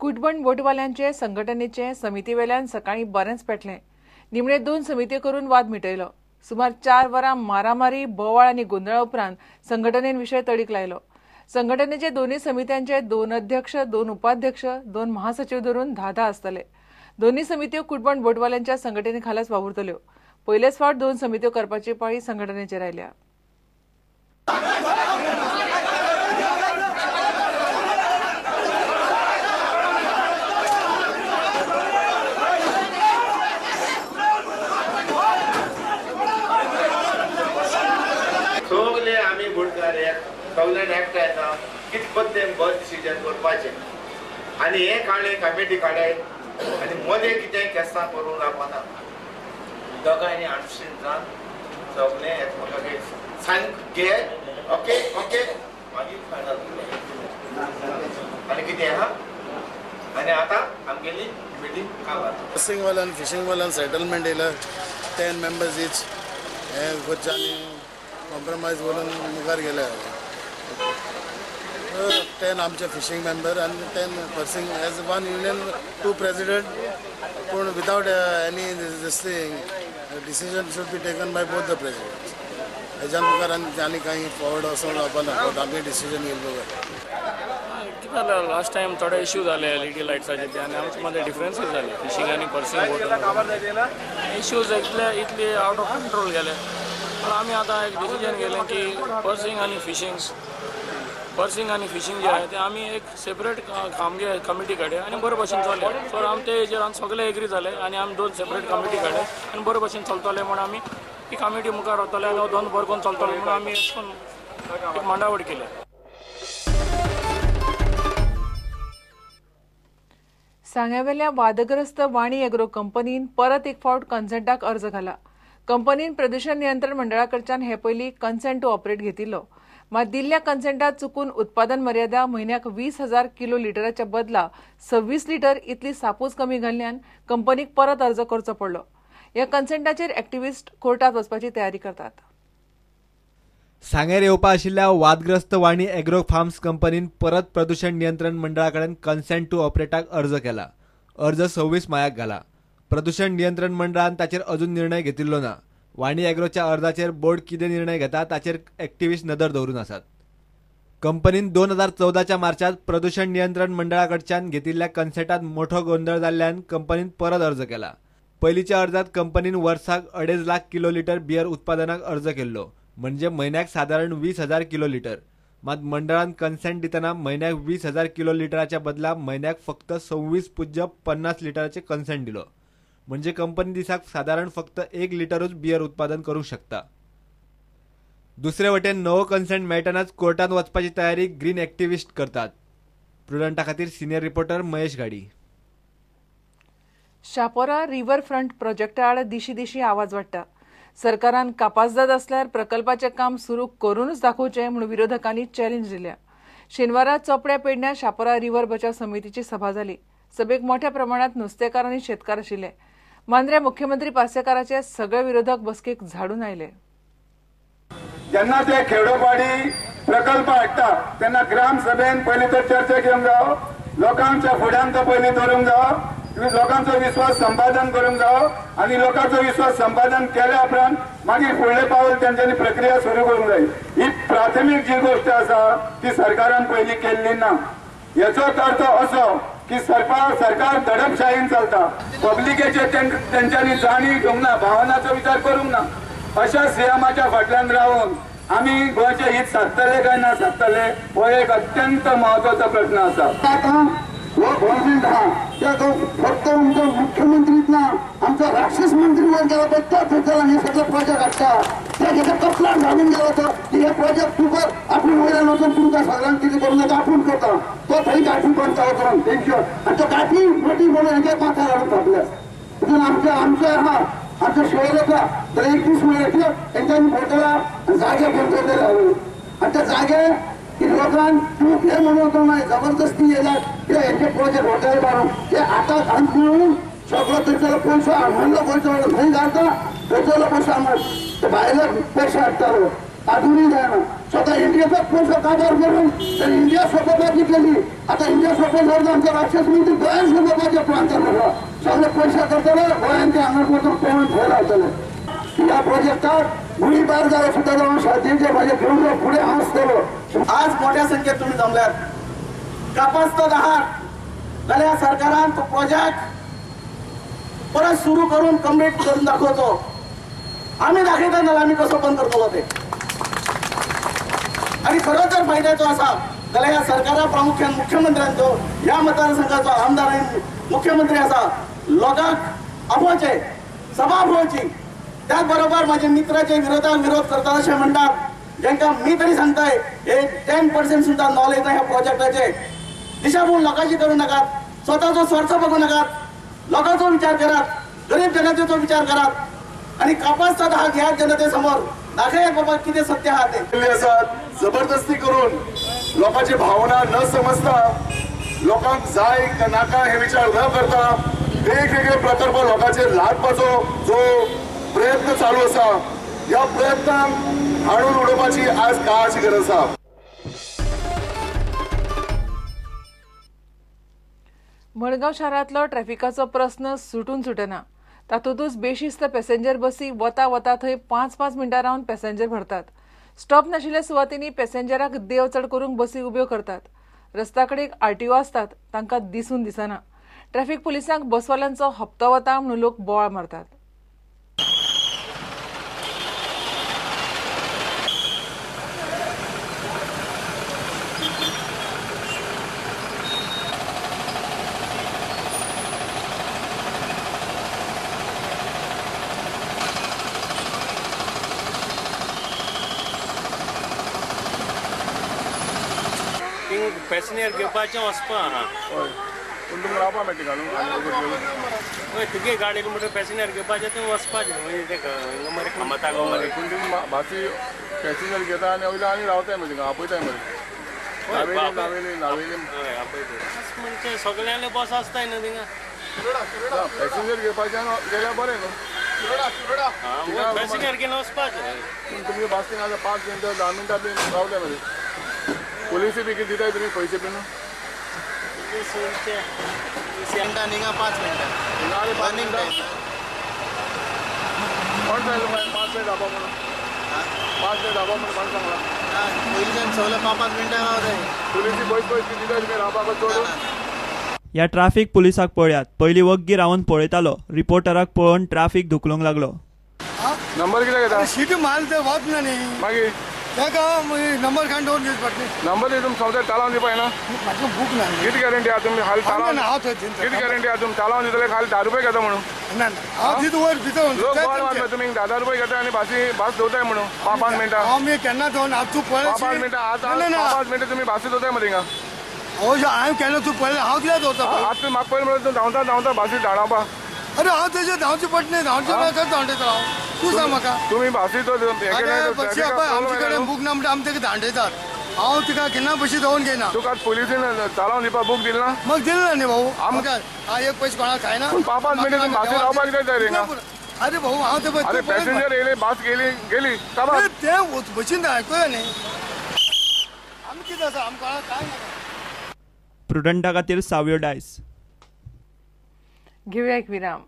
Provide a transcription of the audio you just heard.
कुटबंद बोटवाल्यांचे संघटनेचे समितीवेल्यान सकाळी बरेंच पेटलें. निमणे 2 समित्यो करून वाद मिटयलो. सुमार 4 वरां मारामारी, बोवाळ आनी गोंधळा उपरांत संघटनेन विशय तडीक लायलो. संघटनेचे दोनूय समित्यांचे 2 अध्यक्ष, 2 उपाध्यक्ष, 2 महासचिव धरून 10 आसतले. दोनूय समित्यो कुटबंद बोटवाल्यांच्या संघटने खालाच वावुरतल्यो. पयलेच फावट 2 समित्यो करपाची पाळी संघटनेचेर आयल्या. सगळे आम्ही बोडकार सगळ्यांनी एकठांय येता कितपत तें बस डिसिजन करपाचें आनी हे काडले कमिटी काडाय आनी मदें कितें केसां करून रावपाना. दोगांयनी अंडरस्टँड जावन सगळे एकामेकांक सांग घे ओके ओके मागीर फायनल आनी कितें आहा आनी आतां आमगेली मिटींग काबार. फिशिंग वाल्यान सेटलमेंट येयला 10 मेंबर्स इच हे गोंयच्यांनी कॉम्प्रोमाइज करून मुखार गेले. 10 आमचे फिशिंग मेंबर आनी 10 पर्सिंग एज वन युनियन 2 प्रेसिडेंट पूण without any this thing decision should be taken by both the presidents. हेज्या मुखार आनी काही फॉरवर्ड वचोंक जावपाना. आमी डिसिजन घेतलो. कितें लास्ट टायम थोडे इश्यू जाले एलईडी लायट्साचे आनी आमचे मदें डिफरन्सीस जाले फिशींग आनी पर्सिंग बोट इश्यूज इतले आउट ऑफ कंट्रोल गेले. पण आमी आतां एक डिसिजन घेतलें की पर्सिंग आनी फिशींग जे आहे ते आमी एक सेपरेट खामगे कमिटी काडया आनी बरे भशेन चलया. सो आमी ते हेजेर सगळे एग्री जाले आनी आमी 2 सेपरेट कमिटी काडले आनी बरे भशेन चलतले म्हण आमी ती कमिटी मुखार वतले आनी 2 बरे करून चलतले म्हण आमी एक मंडावळ केली. सांग्यावेल्या वादग्रस्त वाणी एग्रो कंपनीन परत एक फावट कन्सेंटाक अर्ज घाला. कंपनीन प्रदूषण नियंत्रण मंडळा कडच्यान हे पयलीं कन्सेंट टू ऑपरेट घेतिल्लो. मात दिल्ल्या कन्सेंटात चुकून उत्पादन मर्यादा म्हयन्याक 20,000 किलो लिटराच्या बदला 26 लिटर इतली सापूच कमी घाल्ल्यान कंपनीक परत अर्ज करचो पडलो. ह्या कन्सेंटाचेर एक्टिव्हिस्ट कोर्टात वचपाची तयारी करतात. सांगेर येवपा आशिल्ल्या वादग्रस्त वाणी एग्रो फार्म्स कंपनीन परत प्रदूषण नियंत्रण मंडळा कडेन कन्सेंट टू ऑपरेटाक अर्ज केला. अर्ज 26 मायाक घाला. प्रदूषण नियंत्रण मंडळान ताचेर अजून निर्णय घेतिल्लो ना. वाणी एग्रोच्या अर्जाचेर बोर्ड कितें निर्णय घेता ताचेर एक्टिव्हिस्ट नदर दवरून आसात. कंपनीन 2014च्या मार्चात प्रदूषण नियंत्रण मंडळा कडच्यान घेतिल्ल्या कन्सेंटात मोठो गोंधळ जाल्ल्यान कंपनीन परत अर्ज केला. पयलींच्या अर्जात कंपनीन वर्साक 2.5 लाख किलो लिटर बियर उत्पादनाक अर्ज केल्लो, म्हणजे म्हयन्याक सादारण 20,000 किलो लिटर. मात मंडळान कन्सेंट दितना म्हयन्याक 20,000 किलो लिटराच्या बदला म्हयन्याक फक्त 26.50 लिटराचे कन्सेंट दिलो. म्हणजे कंपनी दिसाक सादारण फक्त 1 लिटरूच बियर उत्पादन करूंक शकता. दुसरे वटेन नवो कन्सेंट मेळटनाच कोर्टात वचपाची तयारी ग्रीन एक्टिव्हिस्ट करतात. प्रुडंटा खातीर सिनियर रिपोर्टर महेश गाडी. शापोरा रिव्हर फ्रंट प्रोजेक्टा आड दिशी आवाज वाडटा. सरकारान कापासदाद असल्यार प्रकल्पाचें काम सुरू करूनच दाखोवचें म्हूण विरोधकांनी चॅलेंज दिल्या. शेनवारा चोपड्या पेडण्यां शापोरा रिव्हर बचाव समितीची सभा जाली. सभेक मोठ्या प्रमाणात नुस्तेकार आनी शेतकार आशिल्ले. मांद्रे मुख्यमंत्री पार्सेकाराचे सगळे विरोधक बसकेक झाडून आयले. जेन्ना ते खेडोपाडी प्रकल्प हाडटा तेन्ना ग्राम सभेन पयलीं तर चर्चा घेवंक जावो, लोकांच्या फुड्यान तो पयलीं धरूंक जावो, लोकांचो विश्वास संपादन करूंक जावो आनी लोकांचो विश्वास संपादन केल्या उपरांत मागीर फुडले पावल तेंच्यांनी प्रक्रिया सुरू करूंक जाय. ही प्राथमीक जी गोष्ट आसा ती सरकारान पयलीं केल्ली ना. हेचो अर्थ असो की सरकार दडपशाहीन चलता. पब्लिकेचे तेंच्यांनी जाणीव घेवंक ना, भावनाचो विचार करूंक ना. अशा सिएमाच्या फाटल्यान रावन आमी गोंयचे हित सादतले काय ना सादतले हो एक अत्यंत महत्वाचो प्रश्न आसा. हो गव्हर्नमेंट आहा त्या फक्त आमच्या मुख्यमंत्रीत ना आमचा राक्षस मंत्री वर गेला तर त्या थंयच्यान हे सगळे प्रोजेक्ट हाडटा. त्याच्या कसला घालून गेला तर हे प्रोजेक्ट तुका आपण वयल्यान वचून तुमकां सगळ्यांक कितें करून नाका आपूण करता. तो थंय गाठी पंचाव करून तेंच्यो आनी तो गाठी मोठी म्हणून हेच्या माथ्यार हाडून थापल्या. तितून आमचे आहा आमचे शहर आसा तर 21 महिन्याचे तेंच्यांनी बोटला जागे घेतले हाडून आनी त्या जागे लोकांक तूं हे म्हणून नाही जबरदस्ती येतात हेचे प्रोजेक्ट हॉटेल बांदून ते आतां घालून मिळून सगळो थंयचो पयसो म्हणलो पयसो थंय घालता थंयचो पयसो आमकां भायले पयशे हाडटालो. अजूनही जायना. स्वतः इंडियाचा पैसा काबार करून तर इंडिया सोबतची केली. आता इंडिया सोबत आमचा राक्षस मंत्री गोयान सोबतच्या प्रांतामध्ये सगळे पैसा करताना गोयांच्या अंगापासून पेमेंट व्हायला होतं. या प्रोजेक्टात गुळीबार जागा सुद्धा जाऊन साधीचे माझे घेऊन पुढे हसतो. आज मोठ्या संख्येत तुम्ही जमल्यात. कापासचा दहार झाल्या या सरकारान तो प्रोजेक्ट परत सुरू करून कम्प्लीट करून दाखवतो. आम्ही दाखवताना आम्ही कसं बंद करतो ते आणि खरंच जर फायद्याचो असा जाल्यार ह्या सरकारा प्रामुख्यान मुख्यमंत्र्यांचो ह्या मतदारसंघाचो आमदार आनी मुख्यमंत्री असा लोकांक आपोवचे सभा आपोवची. त्याच बरोबर माझे मित्राचे विरोधात विरोध करतात असे म्हणतात ज्यांका मी तरी सांगताय हे 10% सुद्धा नॉलेज नाही ह्या प्रोजेक्टाचे. दिशाभूल लोकांची करू नकात. स्वतःचो स्वार्थ बघू नकात. लोकांचो विचार करात. गरीब जनतेचो विचार करात आणि कापासचा दहा घ्या जनतेसमोर दाखया बाबा किती सत्य हा ते असतात जबरदस्ती करून लोकांची भावना न समजता लोकांक जाय का नाका हे विचार न करता वेगवेगळे प्रकल्प लोकांचे लादपाचो जो प्रयत्न चालू असा या प्रयत्नांक हाडून उडोवपाची आज काळाची गरज आसा. मडगांव शारांतलो ट्रॅफिकाचो प्रस्न सुटून सुटना. तातूंतूच बेशिस्त पॅसेंजर बसी वता वता थंय 5-5 मिनटां रावन पॅसेंजर भरतात. स्टॉप नाशिल्ल्या सुवातींनी पॅसेंजराक देव चड करूंक बसी उब्यो करतात. रस्त्या कडेन RTO आसतात तांकां दिसून दिसना. ट्रॅफिक पुलिसांक बसवाल्यांचो हप्तो वता म्हणून लोक बोवाळ मारतात. पॅसेंजर घेवपाचें वचपा आहा. पूण तुमकां रावपा मेळटा घालून हय तुगे गाडयेक म्हणटा पॅसेंजर घेवपाचें तें वचपाचें म्हणजे ते हिंगा मरे खामता गो मरे. पूण तुमी भासी पॅसेंजर घेता आनी वयल्यान आनी रावताय मरे थिंगा आपयताय मरे. नावेली हय आपयता म्हणजे सगळ्यांले बस आसताय न्हू थिंगा. पॅसेंजर घेवपाच्यान गेल्यार बरें न्हू. पॅसेंजर घेवन वचपाचें. पूण तुमी भास थिंगा 5 मिनटां 10 मिनटां बी रावताय मरे. पोलिसी बी कितें दिताय तुमी पयशे बीन. मिनटां थिंगा 5 मिनटां. थिंगा आनी 5 मिनटां कोण सांगलें मागीर 5 मिनट रावपा म्हणून. 5 मिनट रावपा म्हणून कोण सांगलां. पयलींच्यान सगळे 5-5 मिनटां रावताय. पोलिसी पयशे दिताय तुमी रावपाक चड. ह्या ट्रॅफिक पुलिसाक पळयात. पयलीं वग्गी रावन पळयतालो. रिपोर्टराक पळोवन ट्रॅफिक धुकलूंक लागलो. नंबर कितें घेता. सीट माल ते वच ना न्ही मागीर ताका नंबर काडून दवरून दिवचे पडटले. नंबर दी तुमी सगळे तालावन दिवपाय ना. म्हाका बूक ना कितें गॅरंटी आहा तुमी खाली तालावन. हांव थंय कितें गॅरंटी आहा तुमी तालावन दितले खाली 10 रुपया घेता म्हणून. ना हांव दिता वयर भितर लोक गोड मारता तुमी 10 रुपया घेता आनी भास दवरताय म्हणून 5 मिनटां. हांव मी केन्ना दोन हांव तूं पळय 5 मिनटां आज 5 मिनटां तुमी भासी दवरताय मरे थिंगा. हांव केन्ना तूं पळयलें हांव कित्याक दवरता. आज तुमी म्हाका पयलीं म्हणून धांवता भासी धाडावपा. अरे हांव तेजे धांवचें पडटा धांवचें म्हाका धांवडयता हांव. तूं सांग म्हाका. तुमी भासी तो बशी आमचे कडेन बूक ना म्हणटा आमी तेका धांवडयतात. हांव तिका केन्ना बशी दवरून घेयना. तुका आज पुलिसीन तालावन दिवपा बूक दिल ना. म्हाका दिलें ना न्ही भाऊ. म्हाका हांव एक पयशे कोणाक खायना. 5 मिनटां तुमी भासी रावपाक जाय थिंगा. अरे भाऊ हांव ते अरे पॅसेंजर येयले भास गेली काबार. ते बशीन आयकूया न्ही आमी कितें आसा आमकां काय नाका. प्रुडंटा खातीर सावयो डायस. घेवया एक विराम.